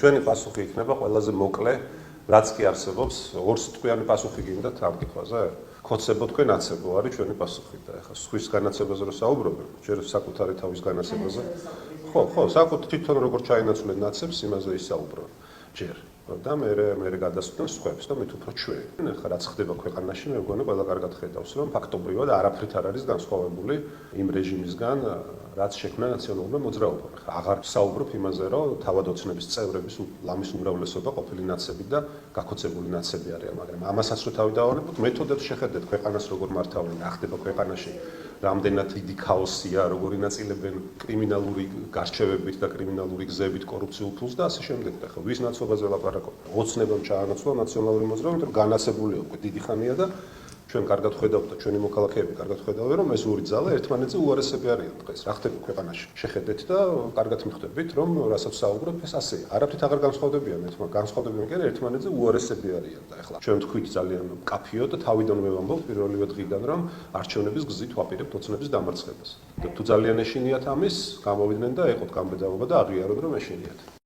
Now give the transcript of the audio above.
ჩვენი პასუხი იქნება ყველაზე მოკლე, რაც კი არსებობს, ორ სიტყვიანი პასუხი გინდათ ამ კითხვაზე? ხოცებო თქვენ აცებო არის ჩვენი პასუხი და ეხლა სხვის განაცებაზე რო საუბრობენ, ჯერ საკუთარი თავის განაცებაზე. ხო, საკუთარ თვითონ როგორ ჩაინაცვლენ ნაცებს, იმაზე ისაუბრონ. ჯერ და მე გადასვლენ სხვებს და მით უფრო ჩვენ. ეხლა რაც ხდება ქვეყანაში, მე მგონი ყველა კარგად ხედავს, რომ ფაქტობრივად არაფრით არ არის განსხვავებული იმ რეჟიმისგან, რაც შექმნა ნაციონალურმა მოძრაობამ. ხა აღარ საუბრობ იმაზე, რომ თავად ოცნების წევრების ლამის უმრავლესობა ყოფილი ნაცები და გაქოცებული ნაცები არიან, მაგრამ ამასაც რო თავი დავარებოთ, მეთოდებს შეხედეთ ქვეყანას როგორ მართავენ, რა ხდება ქვეყანაში, რამდენად დიდი ქაოსია, როგორ ინაწილებენ კრიმინალური გარჩევებით და კრიმინალური გზებით კორუფციულ ფულს და ასე შემდეგ. და ხო, ვის ნაცნობაზე ლაპარაკობ? ოცნებამ ჩაანაცვლა ნაციონალური მოძრაობა, იმიტომ რომ განასებულია უკვე დიდი ხანია და ჩვენ კარგად ხედავთ და ჩვენი მოქალაქეები კარგად ხედავენ, რომ ეს ორი ძალა ერთმანეთზე უარესები არიან დღეს. რა ხდება ქვეყანაში? შეხედეთ და კარგად მიხვდებით, რომ რასაც საუბრობ, ეს ასეა. არაფრით აღარ განსხვავდებიან განსხვავდებიან კი არა, ერთმანეთზე უარესები არიან და ეხლა ჩვენ თქვით ძალიან მკაფიო და თავიდანვე ვამბობ პირველივე დღიდან, რომ არჩევნების გზით ვაპირებთ ოცნების დამარცხებას. და თუ ძალიან ეშინიათ ამის, გამოვიდნენ და ეყოთ გამბედავობა და აღიაროთ, რომ ეშინიათ.